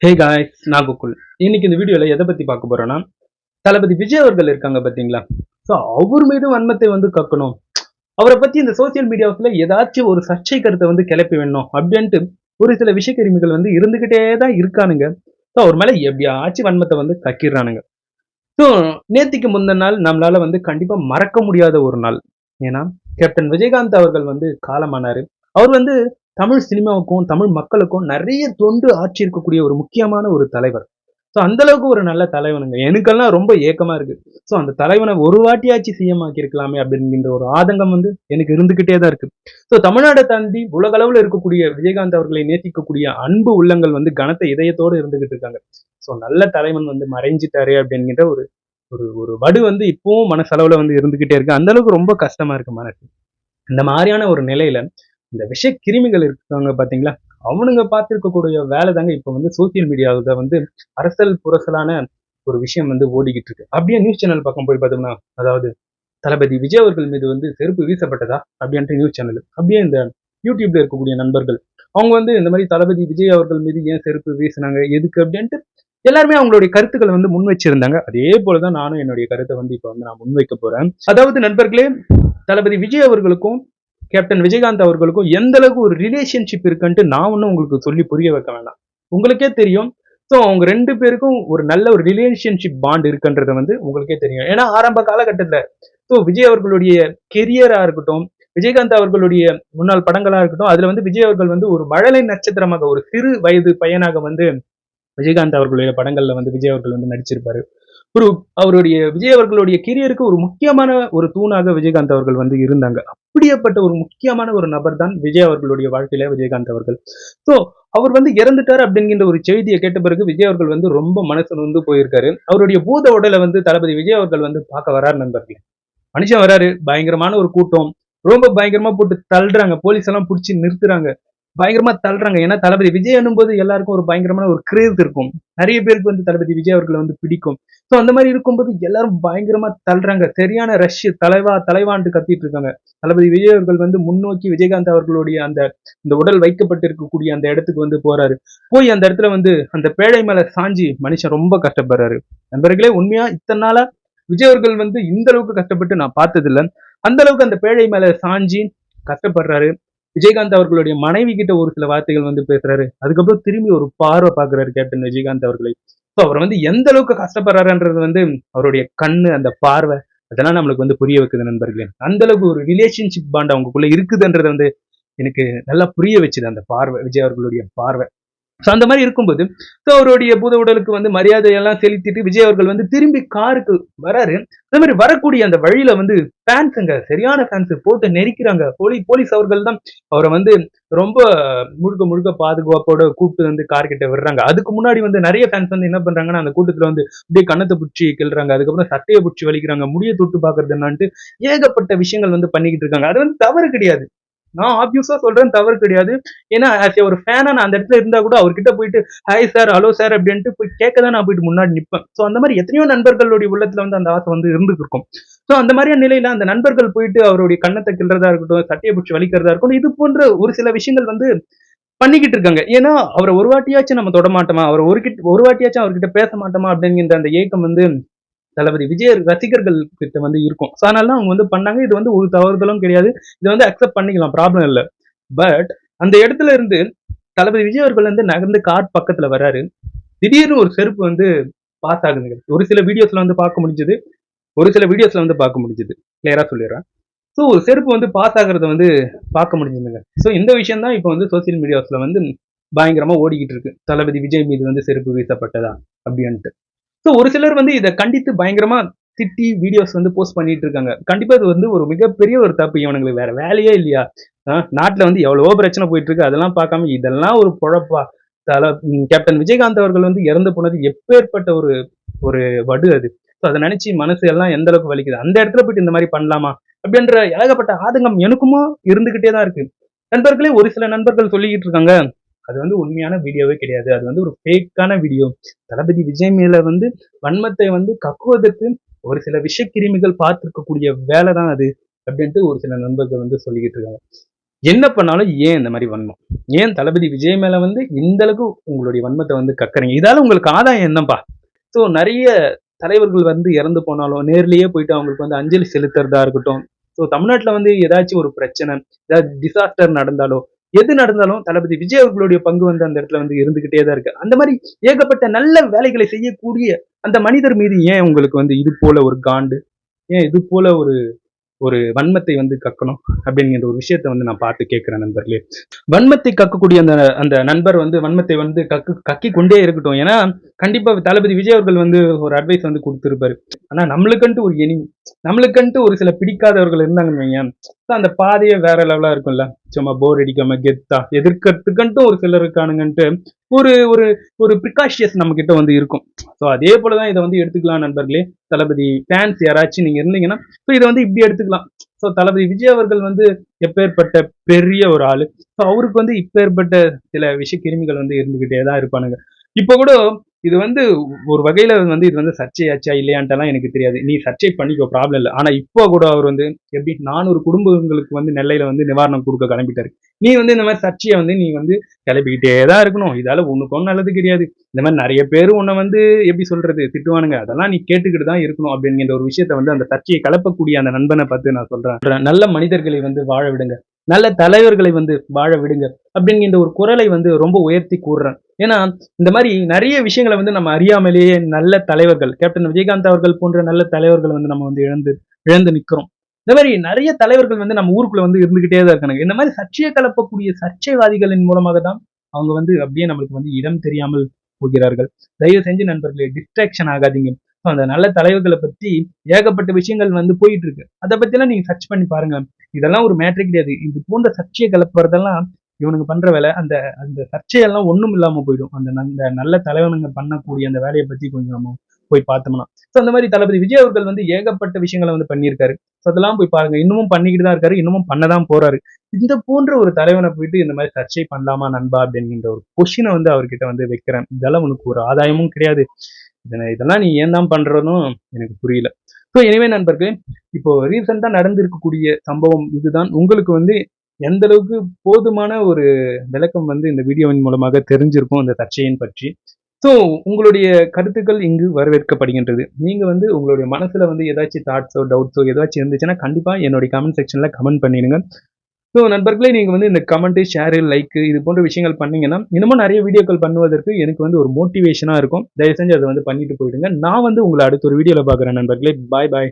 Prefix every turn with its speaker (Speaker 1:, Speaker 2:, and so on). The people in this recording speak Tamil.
Speaker 1: ஹே காய்ஸ், நான் கோகுல். இன்னைக்கு இந்த வீடியோல எதை பத்தி பார்க்க போறோம்னா, தளபதி விஜய் அவர்கள் இருக்காங்க பாத்தீங்களா? ஸோ அவர் மீது வன்மத்தை கக்கணும். அவரை பத்தி இந்த சோசியல் மீடியாவுக்குள்ள ஏதாச்சும் ஒரு சர்ச்சை கருத்தை கிளப்பி வேணும் அப்படின்ட்டு ஒரு சில விஷயக்கிருமிகள் இருந்துகிட்டே தான் இருக்கானுங்க. ஸோ அவர் மேல எப்படியாச்சும் வன்மத்தை கக்கிடுறானுங்க. ஸோ நேத்திக்கு முந்தின நாள் நம்மளால கண்டிப்பா மறக்க முடியாத ஒரு நாள். ஏன்னா கேப்டன் விஜயகாந்த் அவர்கள் காலமானாரு. அவர் தமிழ் சினிமாவுக்கும் தமிழ் மக்களுக்கும் நிறைய தொண்டு ஆற்றி இருக்கக்கூடிய ஒரு முக்கியமான ஒரு தலைவர். ஸோ அந்த அளவுக்கு ஒரு நல்ல தலைவனுங்க. எனக்கெல்லாம் ரொம்ப ஏக்கமா இருக்கு. ஸோ அந்த தலைவனை ஒரு வாட்டியாச்சு சிஎம் ஆக்கியிருக்கலாமே அப்படிங்கிற ஒரு ஆதங்கம் எனக்கு இருந்துகிட்டே தான் இருக்கு. ஸோ தமிழ்நாடை தாண்டி உலக அளவில் இருக்கக்கூடிய விஜயகாந்த் அவர்களை நேசிக்கக்கூடிய அன்பு உள்ளங்கள் கனத்த இதயத்தோடு இருந்துகிட்டு இருக்காங்க. ஸோ நல்ல தலைவன் மறைஞ்சிட்டாரு அப்படிங்கிற ஒரு ஒரு ஒரு வடு இப்பவும் மனசளவுல இருந்துகிட்டே இருக்கு. அந்த அளவுக்கு ரொம்ப கஷ்டமா இருக்கு மனசு. இந்த மாதிரியான ஒரு நிலையில இந்த விஷ கிருமிகள் இருக்காங்க பாத்தீங்களா, அவனுங்க பார்த்திருக்கக்கூடிய வேலை தாங்க இப்ப சோசியல் மீடியாவுல அரசல் புரசலான ஒரு விஷயம் ஓடிக்கிட்டு இருக்கு. அப்படியே நியூஸ் சேனல் பக்கம் போய் பார்த்தோம்னா, அதாவது தளபதி விஜய் அவர்கள் மீது செருப்பு வீசப்பட்டதா அப்படின்ட்டு நியூஸ் சேனல். அப்படியே இந்த யூடியூப்ல இருக்கக்கூடிய நண்பர்கள் அவங்க இந்த மாதிரி தளபதி விஜய் அவர்கள் மீது ஏன் செருப்பு வீசினாங்க, எதுக்கு அப்படின்ட்டு எல்லாருமே அவங்களுடைய கருத்துக்களை முன் வச்சிருந்தாங்க. அதே போலதான் நானும் என்னுடைய கருத்தை இப்ப நான் முன்வைக்க போறேன். அதாவது நண்பர்களே, தளபதி விஜய் அவர்களுக்கும் கேப்டன் விஜயகாந்த் அவர்களுக்கும் எந்த அளவுக்கு ஒரு ரிலேஷன்ஷிப் இருக்குன்ட்டு நான் ஒன்றும் உங்களுக்கு சொல்லி புரிய வைக்க வேண்டாம். உங்களுக்கே தெரியும். ஸோ அவங்க ரெண்டு பேருக்கும் ஒரு நல்ல ஒரு ரிலேஷன்ஷிப் பாண்ட் இருக்குன்றது உங்களுக்கே தெரியும். ஏன்னா ஆரம்ப காலகட்டத்தில் ஸோ விஜய் அவர்களுடைய கெரியரா இருக்கட்டும், விஜயகாந்த் அவர்களுடைய முன்னாள் படங்களா இருக்கட்டும், அதுல விஜய் அவர்கள் ஒரு மழலை நட்சத்திரமாக ஒரு சிறு வயது பையனாக விஜயகாந்த் அவர்களுடைய படங்கள்ல விஜய் அவர்கள் நடிச்சிருப்பாரு. ஒரு அவருடைய விஜய் அவர்களுடைய கெரியருக்கு ஒரு முக்கியமான ஒரு தூணாக விஜயகாந்த் அவர்கள் இருந்தாங்க. அப்படியேப்பட்ட ஒரு முக்கியமான ஒரு நபர் தான் விஜய் அவர்களுடைய வாழ்க்கையில விஜயகாந்த் அவர்கள். ஸோ அவர் இறந்துட்டார் அப்படிங்கிற ஒரு செய்தியை கேட்ட பிறகு விஜய் அவர்கள் ரொம்ப மனசு போயிருக்காரு. அவருடைய பூத உடலை தளபதி விஜய் அவர்கள் பார்க்க வராரு நண்பர்களே. மனுஷன் வராரு, பயங்கரமான ஒரு கூட்டம், ரொம்ப பயங்கரமா போட்டு தள்ளுறாங்க, போலீஸ் எல்லாம் பிடிச்சி நிறுத்துறாங்க, பயங்கரமா தள்ளுறாங்க. ஏன்னா தளபதி விஜய் போது எல்லாருக்கும் ஒரு பயங்கரமான ஒரு கிரேஸ் இருக்கும். நிறைய பேருக்கு தளபதி விஜய் அவர்களை பிடிக்கும். ஸோ அந்த மாதிரி இருக்கும்போது எல்லாரும் பயங்கரமா தள்ளுறாங்க. சரியான ரஷ், தலைவா தலைவான்ட்டு கத்திட்டு இருக்காங்க. தளபதி விஜய் அவர்கள் முன்னோக்கி விஜயகாந்த் அவர்களுடைய அந்த இந்த உடல் வைக்கப்பட்டு இருக்கக்கூடிய அந்த இடத்துக்கு போறாரு. போய் அந்த இடத்துல அந்த பேழை மேல சாஞ்சி மனுஷன் ரொம்ப கஷ்டப்படுறாரு. நண்பர்களே, உண்மையா இத்தனை நாளா விஜய் அவர்கள் இந்த அளவுக்கு கஷ்டப்பட்டு நான் பார்த்தது இல்லை. அந்த அளவுக்கு அந்த பேழை மேல சாஞ்சி கஷ்டப்படுறாரு. விஜயகாந்த் அவர்களுடைய மனைவி கிட்ட ஒரு சில வார்த்தைகள் பேசுறாரு. அதுக்கப்புறம் திரும்பி ஒரு பார்வை பாக்குறாரு கேப்டன் விஜயகாந்த் அவர்களை. ஸோ அவர் எந்த அளவுக்கு கஷ்டப்படுறாருன்றது அவருடைய கண்ணு, அந்த பார்வை, அதெல்லாம் நம்மளுக்கு புரிய வைக்குது நண்பர்களே. அந்த அளவுக்கு ஒரு ரிலேஷன்ஷிப் பாண்ட் அவங்களுக்குள்ள இருக்குதுன்றது எனக்கு நல்லா புரிய வச்சுது அந்த பார்வை, விஜய் அவர்களுடைய பார்வை. ஸோ அந்த மாதிரி இருக்கும்போது ஸோ அவருடைய பூத உடலுக்கு மரியாதையெல்லாம் செலுத்திட்டு விஜய் அவர்கள் திரும்பி காருக்கு வராரு. அதே மாதிரி வரக்கூடிய அந்த வழியில ஃபேன்ஸுங்க, சரியான ஃபேன்ஸ் போட்டு நெரிக்கிறாங்க. போலீஸ் அவர்கள் தான் அவரை ரொம்ப முழுக்க முழுக்க பாதுகாப்போட கூப்பிட்டு கார் கிட்ட விடுறாங்க. அதுக்கு முன்னாடி நிறைய ஃபேன்ஸ் என்ன பண்றாங்கன்னா, அந்த கூட்டத்துல அப்படியே கண்ணத்தை பிடிச்சி கிள்றாங்க, அதுக்கப்புறம் சட்டையை பிடிச்சி வலிக்கிறாங்க, முடிய தொட்டு பாக்குறது என்னான்ட்டு ஏகப்பட்ட விஷயங்கள் பண்ணிக்கிட்டு இருக்காங்க. அது தவறு கிடையாது. நான் ஆப்வியஸா சொல்றேன், தவறு கிடையாது. ஏன்னா ஆஸ் ஒரு ஃபேனா நான் அந்த இடத்துல இருந்தா கூட அவர்கிட்ட போயிட்டு ஹாய் சார், ஹலோ சார் அப்படின்ட்டு போய் கேட்க தான் நான் போயிட்டு முன்னாடி நிற்பேன். ஸோ அந்த மாதிரி எத்தனையோ நண்பர்களுடைய உள்ளத்துல அந்த ஆசை இருந்துட்டு இருக்கும். ஸோ அந்த மாதிரியான நிலையில அந்த நண்பர்கள் போயிட்டு அவருடைய கண்ணத்தை கிள்றதா இருக்கட்டும், சட்டையை பிடிச்சி வலிக்கிறதா இருக்கட்டும், இது போன்ற ஒரு சில விஷயங்கள் பண்ணிக்கிட்டு இருக்காங்க. ஏன்னா அவரை ஒரு வாட்டியாச்சும் நம்ம தொட மாட்டோமா, அவர் ஒரு வாட்டியாச்சும் அவர்கிட்ட பேச மாட்டோமா அப்படிங்கிற அந்த ஏக்கம் தளபதி விஜய் ரசிகர்கள் கிட்ட இருக்கும். ஸோ அதனால அவங்க பண்ணாங்க. இது ஒரு தவறுதலும் கிடையாது. இதை அக்செப்ட் பண்ணிக்கலாம், ப்ராப்ளம் இல்லை. பட் அந்த இடத்துல இருந்து தளபதி விஜய் அவர்கள் நகர்ந்து கார் பக்கத்துல வராரு. திடீர்னு ஒரு செருப்பு பாஸ் ஆகுதுங்க. ஒரு சில வீடியோஸ்ல பார்க்க முடிஞ்சது, ஒரு சில வீடியோஸ்ல பார்க்க முடிஞ்சது. கிளியரா சொல்லிடுறேன். ஸோ ஒரு செருப்பு பாஸ் ஆகுறத பார்க்க முடிஞ்சதுங்க. ஸோ இந்த விஷயம் தான் இப்போ சோசியல் மீடியாஸ்ல பயங்கரமா ஓடிக்கிட்டு இருக்கு. தளபதி விஜய் மீது செருப்பு வீசப்பட்டதா அப்படின்ட்டு. ஸோ ஒரு சிலர் இதை கண்டித்து பயங்கரமா திட்டி வீடியோஸ் போஸ்ட் பண்ணிட்டு இருக்காங்க. கண்டிப்பா இது ஒரு மிகப்பெரிய ஒரு தப்பு. இவனுங்களுக்கு வேற வேலையே இல்லையா? நாட்டுல எவ்வளவோ பிரச்சனை போயிட்டு இருக்கு, அதெல்லாம் பார்க்காம இதெல்லாம் ஒரு பொழப்பா? கேப்டன் விஜயகாந்த் அவர்கள் இறந்து போனது எப்பேற்பட்ட ஒரு ஒரு வடு அது. ஸோ அதை நினைச்சு மனசு எல்லாம் எந்த அளவுக்கு வலிக்குது. அந்த இடத்துல போயிட்டு இந்த மாதிரி பண்ணலாமா அப்படின்ற ஏகப்பட்ட ஆதங்கம் எனக்குமோ இருந்துகிட்டே தான் இருக்கு. நண்பர்களே, ஒரு சில நண்பர்கள் சொல்லிக்கிட்டு இருக்காங்க, அது உண்மையான வீடியோவே கிடையாது, அது ஒரு ஃபேக்கான வீடியோ. தளபதி விஜய் மேல வன்மத்தை கக்குவதற்கு ஒரு சில விஷக்கிருமிகள் பார்த்திருக்கக்கூடிய வேலை தான் அது அப்படின்ட்டு ஒரு சில நண்பர்கள் சொல்லிக்கிட்டு இருக்காங்க. என்ன பண்ணாலும் ஏன் இந்த மாதிரி வன்மம்? ஏன் தளபதி விஜய் மேல வந்து இந்த அளவுக்கு உங்களுடைய வன்மத்தை வந்து கக்குறீங்க? இதால உங்களுக்கு ஆதாயம் என்னப்பா? ஸோ நெறைய தலைவர்கள் வந்து இறந்து போனாலும், நேர்லயே போயிட்டு அவங்களுக்கு வந்து அஞ்சலி செலுத்துறதா இருக்கட்டும். ஸோ தமிழ்நாட்டுல வந்து ஏதாச்சும் ஒரு பிரச்சனை, ஏதாவது டிசாஸ்டர் நடந்தாலோ, எது நடந்தாலும் தளபதி விஜய் அவர்களுடைய பங்கு வந்து அந்த இடத்துல வந்து இருந்துகிட்டே தான் இருக்கு. அந்த மாரி ஏகப்பட்ட நல்ல வேலைகளை செய்யக்கூடிய அந்த மனிதர் மீது ஏன் உங்களுக்கு வந்து இது போல ஒரு காண்டு? ஏன் இது போல ஒரு ஒரு வன்மத்தை வந்து கக்கணும் அப்படிங்கிற ஒரு விஷயத்த வந்து நான் பார்த்து கேட்கிறேன் நண்பர்களே. வன்மத்தை கக்கக்கூடிய அந்த அந்த நண்பர் வந்து வன்மத்தை வந்து கக்கிக் கொண்டே இருக்கட்டும். ஏன்னா, கண்டிப்பா தளபதி விஜய் அவர்கள் வந்து ஒரு அட்வைஸ் வந்து குடுத்திருப்பாரு. ஆனா நம்மளுக்குன்ட்டு ஒரு எனிமி, நம்மளுக்குன்ட்டு ஒரு சில பிடிக்காதவர்கள் இருந்தாங்கன்னு வையேன், அந்த பாதையே வேற லெவலா இருக்கும்ல. சும்மா போர் அடிக்காம கெத்தா எதிர்க்கிறதுக்குன்ட்டு ஒரு சிலர் இருக்கானுங்கன்ட்டு ஒரு ஒரு ஒரு பிரிகாஷியஸ் நம்மகிட்ட வந்து இருக்கும். ஸோ அதே போல தான் இத வந்து எடுத்துக்கலாம் நண்பர்களே. தளபதி ஃபேன்ஸ் யாராச்சும் நீங்க இருந்தீங்கன்னா, ஸோ இத வந்து இப்படி எடுத்துக்கலாம். ஸோ தளபதி விஜய் அவர்கள் வந்து எப்பேர்ப்பட்ட பெரிய ஒரு ஆளு. ஸோ அவருக்கு வந்து இப்பேர்ப்பட்ட சில விஷக்கிருமிகள் வந்து இருந்துகிட்டே தான் இருப்பானுங்க. இப்ப கூட இது வந்து ஒரு வகையில வந்து இது வந்து சர்ச்சையாச்சா இல்லையான்ட்டுலாம் எனக்கு தெரியாது. நீ சர்ச்சை பண்ணிக்கோ ப்ராப்ளம் இல்ல. ஆனா இப்போ கூட அவர் வந்து எப்படி 400 குடும்பங்களுக்கு வந்து நெல்லையில வந்து நிவாரணம் குடுக்க கிளம்பிட்டாரு. நீ வந்து இந்த மாரி சர்ச்சைய வந்து நீ வந்து கிளப்பிக்கிட்டே தான் இருக்கணும். இதால உனக்கும் நல்லது கிடையாது. இந்த மாரி நெறைய பேரு உன்ன வந்து எப்படி சொல்றது? திட்டுவானுங்க. அதெல்லாம் நீ கேட்டுக்கிட்டு தான் இருக்கணும் அப்படிங்கிற ஒரு விஷயத்த வந்து அந்த சர்ச்சையை கலப்பக்கூடிய அந்த நண்பன பார்த்து நான் சொல்றேன். நல்ல மனிதர்களை வந்து வாழ விடுங்க. நல்ல தலைவர்களை வந்து வாழ விடுங்க. அப்படிங்கின்ற ஒரு குரலை வந்து ரொம்ப உயர்த்தி கூறுறேன். ஏன்னா, இந்த மாரி நெறைய விஷயங்கள வந்து நம்ம அறியாமலேயே நல்ல தலைவர்கள், கேப்டன் விஜயகாந்த் அவர்கள் போன்ற நல்ல தலைவர்கள் வந்து நம்ம வந்து இழந்து இழந்து நிக்கிறோம். இந்த மாரி நெறைய தலைவர்கள் வந்து நம்ம ஊருக்குள்ள வந்து இருந்துகிட்டே தான் இருக்கானுங்க. இந்த மாரி சர்ச்சைய கலப்பக்கூடிய சர்ச்சைவாதிகளின் மூலமாக தான் அவங்க வந்து அப்படியே நம்மளுக்கு வந்து இடம் தெரியாமல் போகிறார்கள். தயவு செஞ்சு நண்பர்களே டிஸ்ட்ராக்ஷன் ஆகாதீங்க. அந்த நல்ல தலைவர்கள பத்தி ஏகப்பட்ட விஷயங்கள் வந்து போயிட்டு இருக்கு. அத பத்திலாம் நீங்க சர்ச் பண்ணி பாருங்க. இதெல்லாம் ஒரு மேட்டரே கிடையாது. இது போன்ற சர்ச்சைய கிளப்புறதெல்லாம் இவனுங்க பண்ற வேலை. அந்த அந்த சர்ச்சையெல்லாம் ஒண்ணும் இல்லாம போயிடும். அந்த நல்ல தலைவனுங்க பண்ணக்கூடிய அந்த வேலைய பத்தி கொஞ்சம் நம்ம போய் பார்த்தோம்னா. ஸோ அந்த மாரி தளபதி விஜய் அவர்கள் வந்து ஏகப்பட்ட விஷயங்கள வந்து பண்ணியிருக்காரு. ஸோ அதெல்லாம் போய் பாருங்க. இன்னமும் பண்ணிக்கிட்டு தான் இருக்காரு. இன்னமும் பண்ண தான் போறாரு. இந்த போன்ற ஒரு தலைவன போயிட்டு இந்த மாரி சர்ச்சை பண்ணலாமா நண்பா? அப்படிங்கிற ஒரு கொஸ்டின வந்து அவர்கிட்ட வந்து வைக்கிறேன். இதெல்லாம் உனக்கு ஒரு ஆதாயமும் கிடையாது. இதெல்லாம் நீ ஏன் தான் பண்றன்னும் எனக்கு புரியல. ஸோ எனிவே நண்பர்களே, இப்போ ரீசென்ட்டா நடந்திருக்கக்கூடிய சம்பவம் இதுதான். உங்களுக்கு வந்து எந்த அளவுக்கு போதுமான ஒரு விளக்கம் வந்து இந்த வீடியோவின் மூலமாக தெரிஞ்சிருக்கும் இந்த சர்ச்சையின் பற்றி. ஸோ உங்களுடைய கருத்துக்கள் இங்கு வரவேற்கப்படுகின்றது. நீங்க வந்து உங்களுடைய மனசுல வந்து ஏதாச்சும் தாட்ஸோ, டவுட்ஸோ ஏதாச்சும் இருந்துச்சுன்னா, கண்டிப்பா என்னுடைய கமெண்ட் செக்ஷன்ல கமெண்ட் பண்ணிடுங்க. ஸோ நண்பர்களே நீங்க வந்து இந்த கமெண்ட், ஷேர், லைக் இது போன்ற விஷயங்கள் பண்ணீங்கன்னா, இன்னமும் நெறைய வீடியோக்கள் பண்ணுவதற்கு எனக்கு வந்து ஒரு மோட்டிவேஷனா இருக்கும். தயவு செஞ்சு அத வந்து பண்ணிட்டு போயிடுங்க. நான் வந்து உங்கள அடுத்த ஒரு வீடியோல பார்க்குறேன் நண்பர்களே. பாய் பாய்.